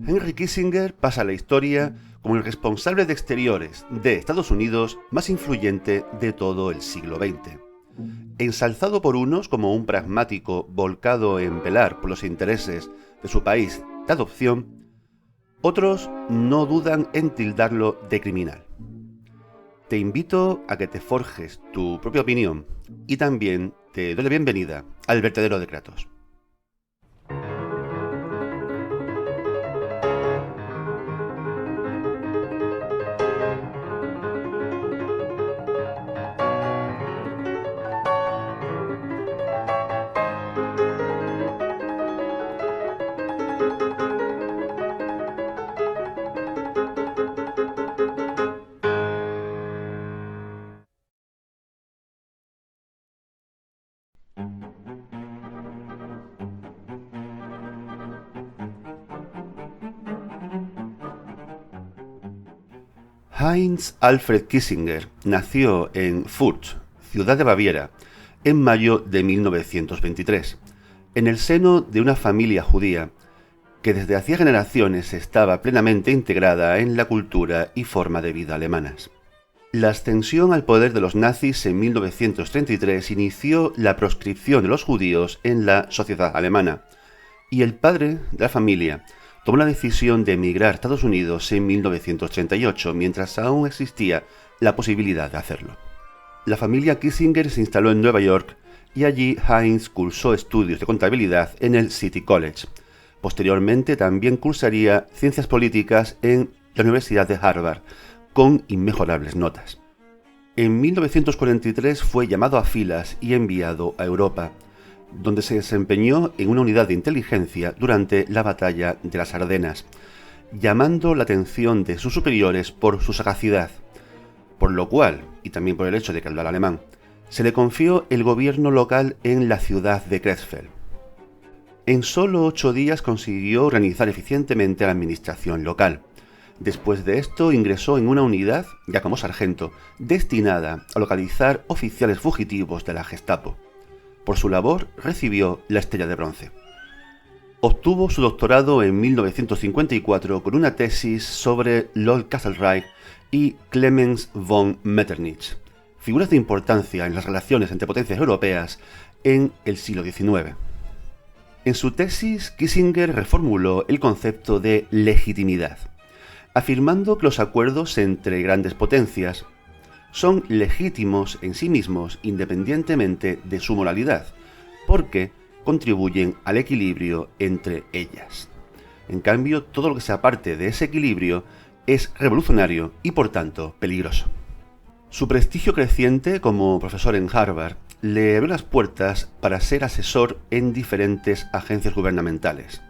Henry Kissinger pasa a la historia como el responsable de exteriores de Estados Unidos más influyente de todo el siglo XX. Ensalzado por unos como un pragmático volcado en velar por los intereses de su país de adopción, otros no dudan en tildarlo de criminal. Te invito a que te forjes tu propia opinión y también te doy la bienvenida al vertedero de Kratos. Heinz Alfred Kissinger nació en Fürth, ciudad de Baviera, en mayo de 1923, en el seno de una familia judía que desde hacía generaciones estaba plenamente integrada en la cultura y forma de vida alemanas. La ascensión al poder de los nazis en 1933 inició la proscripción de los judíos en la sociedad alemana, y el padre de la familia tomó la decisión de emigrar a Estados Unidos en 1938, mientras aún existía la posibilidad de hacerlo. La familia Kissinger se instaló en Nueva York y allí Heinz cursó estudios de contabilidad en el City College. Posteriormente también cursaría ciencias políticas en la Universidad de Harvard, con inmejorables notas. En 1943 fue llamado a filas y enviado a Europa, donde se desempeñó en una unidad de inteligencia durante la batalla de las Ardenas, llamando la atención de sus superiores por su sagacidad, por lo cual, y también por el hecho de que hablaba alemán, se le confió el gobierno local en la ciudad de Krefeld. En solo 8 días consiguió organizar eficientemente la administración local. Después de esto ingresó en una unidad, ya como sargento, destinada a localizar oficiales fugitivos de la Gestapo. Por su labor recibió la Estrella de Bronce. Obtuvo su doctorado en 1954 con una tesis sobre Lord Castlereagh y Clemens von Metternich, figuras de importancia en las relaciones entre potencias europeas en el siglo XIX. En su tesis, Kissinger reformuló el concepto de legitimidad, afirmando que los acuerdos entre grandes potencias son legítimos en sí mismos independientemente de su moralidad, porque contribuyen al equilibrio entre ellas. En cambio, todo lo que se aparte de ese equilibrio es revolucionario y por tanto peligroso. Su prestigio creciente como profesor en Harvard le abrió las puertas para ser asesor en diferentes agencias gubernamentales.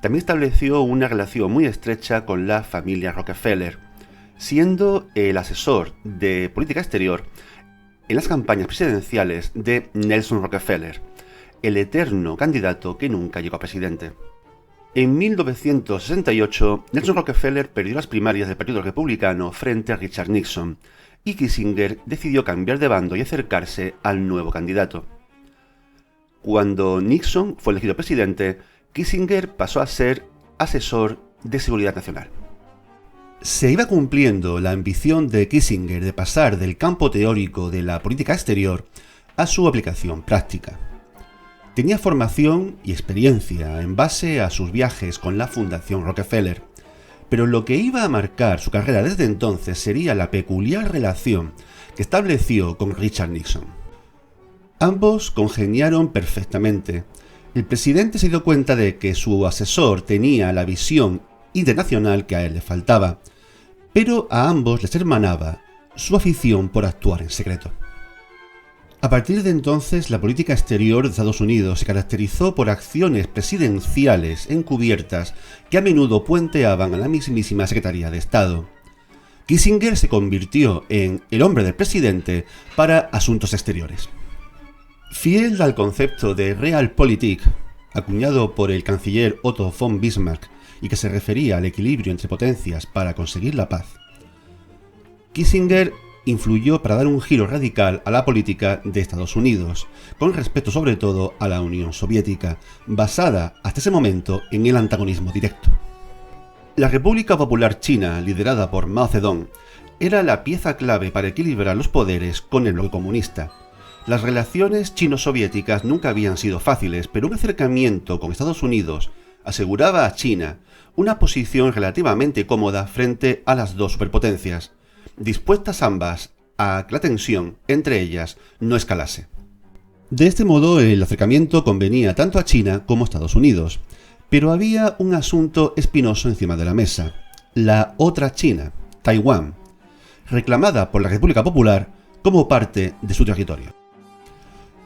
También estableció una relación muy estrecha con la familia Rockefeller, siendo el asesor de política exterior en las campañas presidenciales de Nelson Rockefeller, el eterno candidato que nunca llegó a presidente. En 1968, Nelson Rockefeller perdió las primarias del Partido Republicano frente a Richard Nixon, y Kissinger decidió cambiar de bando y acercarse al nuevo candidato. Cuando Nixon fue elegido presidente, Kissinger pasó a ser asesor de seguridad nacional. Se iba cumpliendo la ambición de Kissinger de pasar del campo teórico de la política exterior a su aplicación práctica. Tenía formación y experiencia en base a sus viajes con la Fundación Rockefeller, pero lo que iba a marcar su carrera desde entonces sería la peculiar relación que estableció con Richard Nixon. Ambos congeniaron perfectamente. El presidente se dio cuenta de que su asesor tenía la visión internacional que a él le faltaba, pero a ambos les hermanaba su afición por actuar en secreto. A partir de entonces, la política exterior de Estados Unidos se caracterizó por acciones presidenciales encubiertas que a menudo puenteaban a la mismísima Secretaría de Estado. Kissinger se convirtió en el hombre del presidente para asuntos exteriores. Fiel al concepto de Realpolitik, acuñado por el canciller Otto von Bismarck y que se refería al equilibrio entre potencias para conseguir la paz, Kissinger influyó para dar un giro radical a la política de Estados Unidos, con respecto sobre todo a la Unión Soviética, basada hasta ese momento en el antagonismo directo. La República Popular China, liderada por Mao Zedong, era la pieza clave para equilibrar los poderes con el bloque comunista. Las relaciones chino-soviéticas nunca habían sido fáciles, pero un acercamiento con Estados Unidos aseguraba a China una posición relativamente cómoda frente a las dos superpotencias, dispuestas ambas a que la tensión entre ellas no escalase. De este modo, el acercamiento convenía tanto a China como a Estados Unidos, pero había un asunto espinoso encima de la mesa: la otra China, Taiwán, reclamada por la República Popular como parte de su territorio.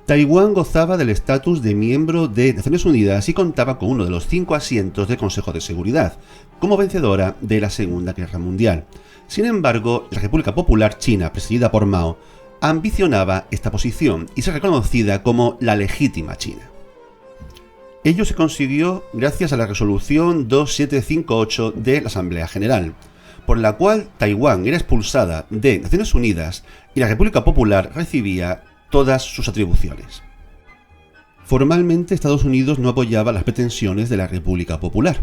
Taiwán gozaba del estatus de miembro de Naciones Unidas y contaba con uno de los 5 asientos del Consejo de Seguridad, como vencedora de la Segunda Guerra Mundial. Sin embargo, la República Popular China, presidida por Mao, ambicionaba esta posición y se reconocida como la legítima China. Ello se consiguió gracias a la resolución 2758 de la Asamblea General, por la cual Taiwán era expulsada de Naciones Unidas y la República Popular recibía todas sus atribuciones. Formalmente, Estados Unidos no apoyaba las pretensiones de la República Popular,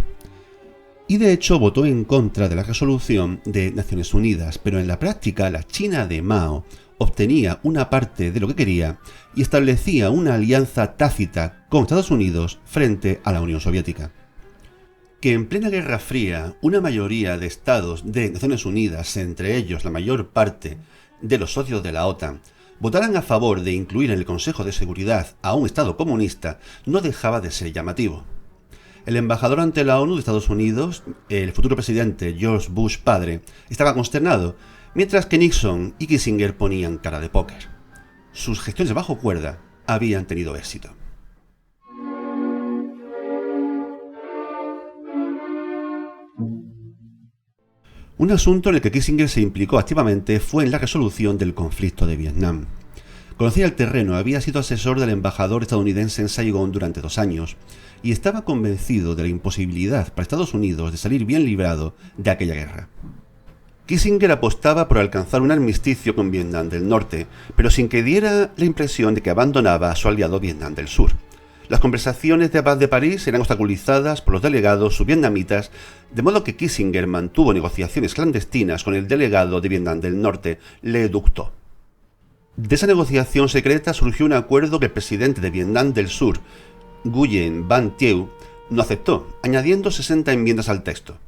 y de hecho votó en contra de la resolución de Naciones Unidas, pero en la práctica la China de Mao obtenía una parte de lo que quería y establecía una alianza tácita con Estados Unidos frente a la Unión Soviética. Que en plena Guerra Fría una mayoría de estados de Naciones Unidas, entre ellos la mayor parte de los socios de la OTAN, votaran a favor de incluir en el Consejo de Seguridad a un Estado comunista no dejaba de ser llamativo. El embajador ante la ONU de Estados Unidos, el futuro presidente George Bush padre, estaba consternado, mientras que Nixon y Kissinger ponían cara de póker. Sus gestiones bajo cuerda habían tenido éxito. Un asunto en el que Kissinger se implicó activamente fue en la resolución del conflicto de Vietnam. Conocía el terreno, había sido asesor del embajador estadounidense en Saigón durante 2 años y estaba convencido de la imposibilidad para Estados Unidos de salir bien librado de aquella guerra. Kissinger apostaba por alcanzar un armisticio con Vietnam del Norte, pero sin que diera la impresión de que abandonaba a su aliado Vietnam del Sur. Las conversaciones de paz de París eran obstaculizadas por los delegados subvietnamitas, de modo que Kissinger mantuvo negociaciones clandestinas con el delegado de Vietnam del Norte, Le Duc Tho. De esa negociación secreta surgió un acuerdo que el presidente de Vietnam del Sur, Nguyen Van Thieu, no aceptó, añadiendo 60 enmiendas al texto.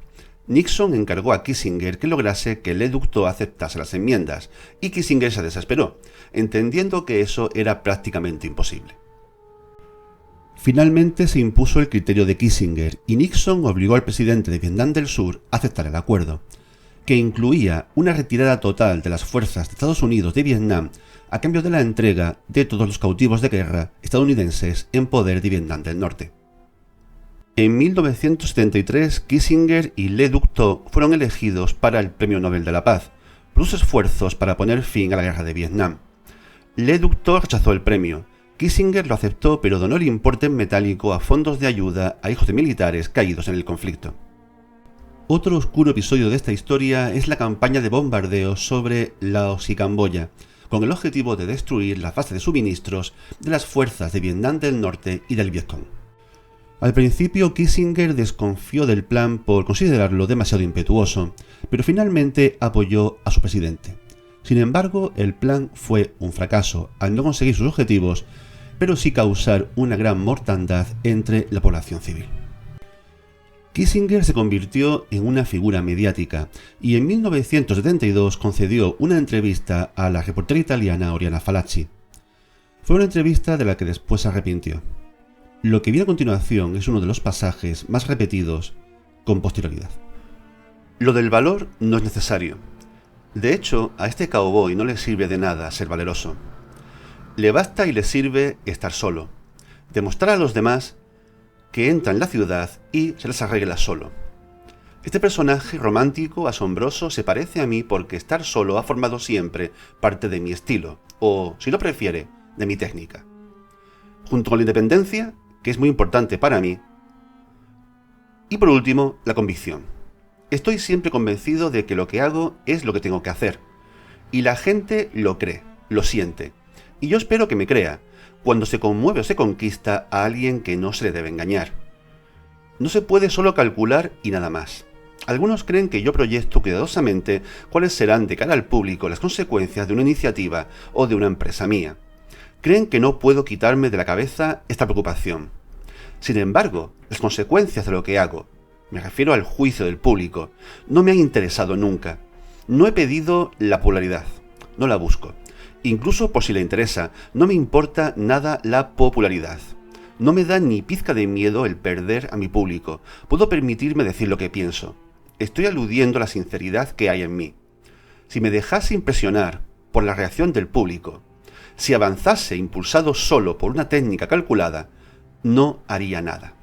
Nixon encargó a Kissinger que lograse que Le Duc Tho aceptase las enmiendas, y Kissinger se desesperó, entendiendo que eso era prácticamente imposible. Finalmente se impuso el criterio de Kissinger y Nixon obligó al presidente de Vietnam del Sur a aceptar el acuerdo, que incluía una retirada total de las fuerzas de Estados Unidos de Vietnam a cambio de la entrega de todos los cautivos de guerra estadounidenses en poder de Vietnam del Norte. En 1973, Kissinger y Le Duc Tho fueron elegidos para el Premio Nobel de la Paz por sus esfuerzos para poner fin a la guerra de Vietnam. Le Duc Tho rechazó el premio. Kissinger lo aceptó, pero donó el importe en metálico a fondos de ayuda a hijos de militares caídos en el conflicto. Otro oscuro episodio de esta historia es la campaña de bombardeos sobre Laos y Camboya, con el objetivo de destruir la base de suministros de las fuerzas de Vietnam del Norte y del Vietcong. Al principio, Kissinger desconfió del plan por considerarlo demasiado impetuoso, pero finalmente apoyó a su presidente. Sin embargo, el plan fue un fracaso al no conseguir sus objetivos, pero sí causar una gran mortandad entre la población civil. Kissinger se convirtió en una figura mediática y en 1972 concedió una entrevista a la reportera italiana Oriana Fallaci. Fue una entrevista de la que después se arrepintió. Lo que viene a continuación es uno de los pasajes más repetidos con posterioridad. Lo del valor no es necesario. De hecho, a este cowboy no le sirve de nada ser valeroso. Le basta y le sirve estar solo, demostrar a los demás que entra en la ciudad y se les arregla solo. Este personaje romántico, asombroso, se parece a mí porque estar solo ha formado siempre parte de mi estilo, o, si lo prefiere, de mi técnica. Junto con la independencia, que es muy importante para mí, y por último, la convicción. Estoy siempre convencido de que lo que hago es lo que tengo que hacer. Y la gente lo cree, lo siente. Y yo espero que me crea, cuando se conmueve o se conquista a alguien que no se le debe engañar. No se puede solo calcular y nada más. Algunos creen que yo proyecto cuidadosamente cuáles serán de cara al público las consecuencias de una iniciativa o de una empresa mía. Creen que no puedo quitarme de la cabeza esta preocupación. Sin embargo, las consecuencias de lo que hago, me refiero al juicio del público, no me han interesado nunca. No he pedido la popularidad, no la busco. Incluso por si le interesa, no me importa nada la popularidad. No me da ni pizca de miedo el perder a mi público. Puedo permitirme decir lo que pienso. Estoy aludiendo a la sinceridad que hay en mí. Si me dejase impresionar por la reacción del público, si avanzase impulsado solo por una técnica calculada, no haría nada.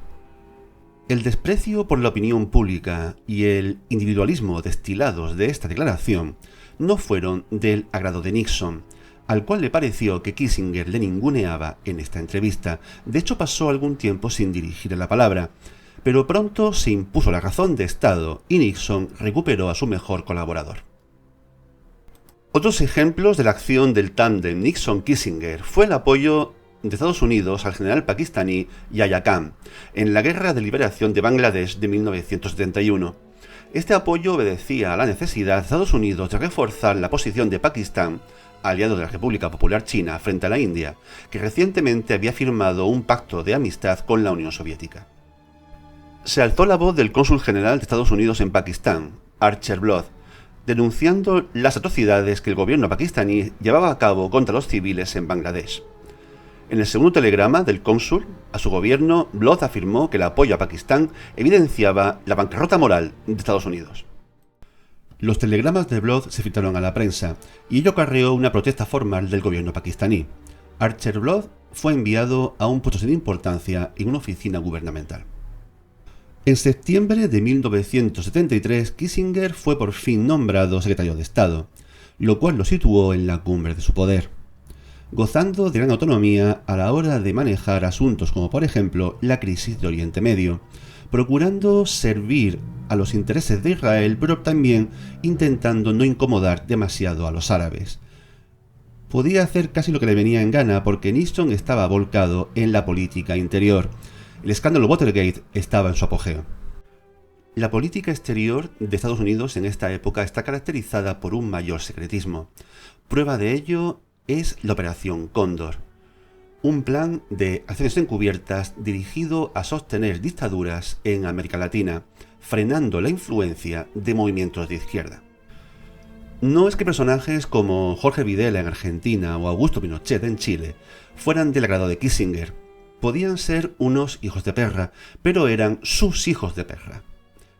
El desprecio por la opinión pública y el individualismo destilados de esta declaración no fueron del agrado de Nixon, al cual le pareció que Kissinger le ninguneaba en esta entrevista. De hecho, pasó algún tiempo sin dirigirle la palabra, pero pronto se impuso la razón de Estado y Nixon recuperó a su mejor colaborador. Otros ejemplos de la acción del tándem Nixon-Kissinger fue el apoyo de Estados Unidos al general pakistaní Yahya Khan en la Guerra de Liberación de Bangladesh de 1971. Este apoyo obedecía a la necesidad de Estados Unidos de reforzar la posición de Pakistán, aliado de la República Popular China, frente a la India, que recientemente había firmado un pacto de amistad con la Unión Soviética. Se alzó la voz del cónsul general de Estados Unidos en Pakistán, Archer Blood, denunciando las atrocidades que el gobierno pakistaní llevaba a cabo contra los civiles en Bangladesh. En el segundo telegrama del cónsul a su gobierno, Blood afirmó que el apoyo a Pakistán evidenciaba la bancarrota moral de Estados Unidos. Los telegramas de Blood se filtraron a la prensa y ello acarreó una protesta formal del gobierno pakistaní. Archer Blood fue enviado a un puesto sin importancia en una oficina gubernamental. En septiembre de 1973, Kissinger fue por fin nombrado secretario de Estado, lo cual lo situó en la cumbre de su poder, gozando de gran autonomía a la hora de manejar asuntos como por ejemplo la crisis de Oriente Medio, procurando servir a los intereses de Israel, pero también intentando no incomodar demasiado a los árabes. Podía hacer casi lo que le venía en gana porque Nixon estaba volcado en la política interior. El escándalo Watergate estaba en su apogeo. La política exterior de Estados Unidos en esta época está caracterizada por un mayor secretismo. Prueba de ello es la Operación Cóndor, un plan de acciones encubiertas dirigido a sostener dictaduras en América Latina, frenando la influencia de movimientos de izquierda. No es que personajes como Jorge Videla en Argentina o Augusto Pinochet en Chile fueran del agrado de Kissinger. Podían ser unos hijos de perra, pero eran sus hijos de perra.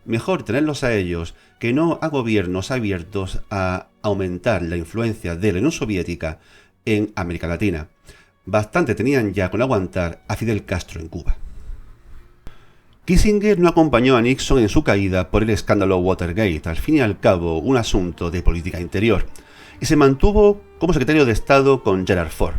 Mejor tenerlos a ellos que no a gobiernos abiertos a aumentar la influencia de la Unión Soviética en América Latina. Bastante tenían ya con aguantar a Fidel Castro en Cuba. Kissinger no acompañó a Nixon en su caída por el escándalo Watergate, al fin y al cabo un asunto de política interior, y se mantuvo como secretario de Estado con Gerald Ford.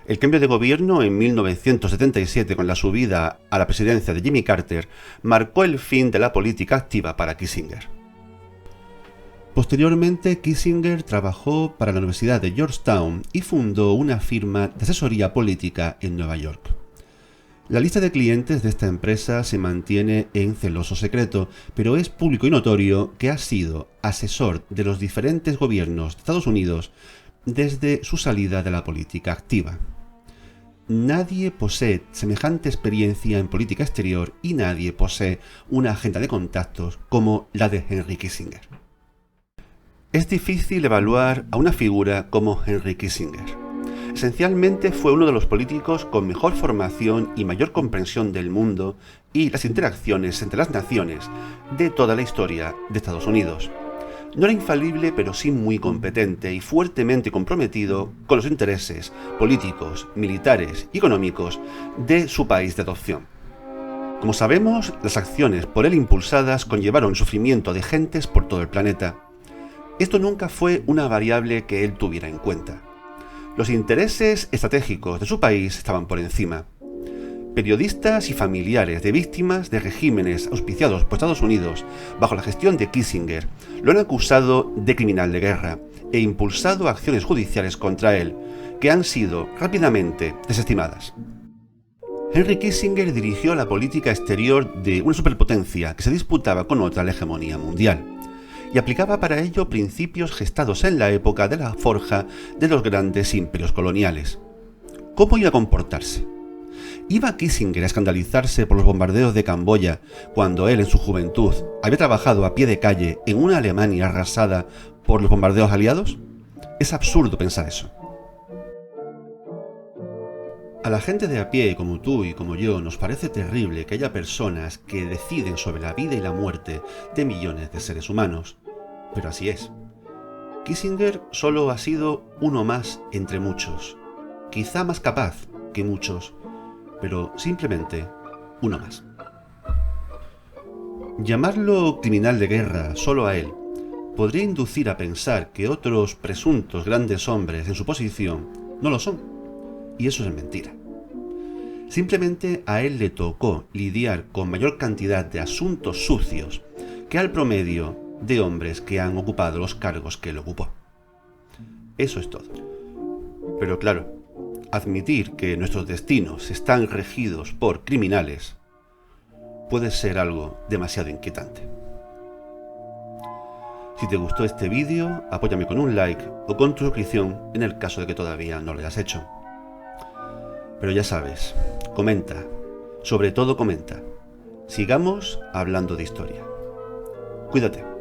El cambio de gobierno en 1977 con la subida a la presidencia de Jimmy Carter marcó el fin de la política activa para Kissinger. Posteriormente, Kissinger trabajó para la Universidad de Georgetown y fundó una firma de asesoría política en Nueva York. La lista de clientes de esta empresa se mantiene en celoso secreto, pero es público y notorio que ha sido asesor de los diferentes gobiernos de Estados Unidos desde su salida de la política activa. Nadie posee semejante experiencia en política exterior y nadie posee una agenda de contactos como la de Henry Kissinger. Es difícil evaluar a una figura como Henry Kissinger. Esencialmente fue uno de los políticos con mejor formación y mayor comprensión del mundo y las interacciones entre las naciones de toda la historia de Estados Unidos. No era infalible, pero sí muy competente y fuertemente comprometido con los intereses políticos, militares y económicos de su país de adopción. Como sabemos, las acciones por él impulsadas conllevaron el sufrimiento de gentes por todo el planeta. Esto nunca fue una variable que él tuviera en cuenta. Los intereses estratégicos de su país estaban por encima. Periodistas y familiares de víctimas de regímenes auspiciados por Estados Unidos bajo la gestión de Kissinger lo han acusado de criminal de guerra e impulsado acciones judiciales contra él, que han sido rápidamente desestimadas. Henry Kissinger dirigió la política exterior de una superpotencia que se disputaba con otra la hegemonía mundial, y aplicaba para ello principios gestados en la época de la forja de los grandes imperios coloniales. ¿Cómo iba a comportarse? ¿Iba Kissinger a escandalizarse por los bombardeos de Camboya cuando él en su juventud había trabajado a pie de calle en una Alemania arrasada por los bombardeos aliados? Es absurdo pensar eso. A la gente de a pie, como tú y como yo, nos parece terrible que haya personas que deciden sobre la vida y la muerte de millones de seres humanos. Pero así es. Kissinger solo ha sido uno más entre muchos. Quizá más capaz que muchos, pero simplemente uno más. Llamarlo criminal de guerra solo a él podría inducir a pensar que otros presuntos grandes hombres en su posición no lo son. Y eso es mentira. Simplemente a él le tocó lidiar con mayor cantidad de asuntos sucios que al promedio de hombres que han ocupado los cargos que él ocupó. Eso es todo. Pero claro, admitir que nuestros destinos están regidos por criminales puede ser algo demasiado inquietante. Si te gustó este vídeo, apóyame con un like o con tu suscripción en el caso de que todavía no lo hayas hecho. Pero ya sabes, comenta, sobre todo comenta. Sigamos hablando de historia. Cuídate.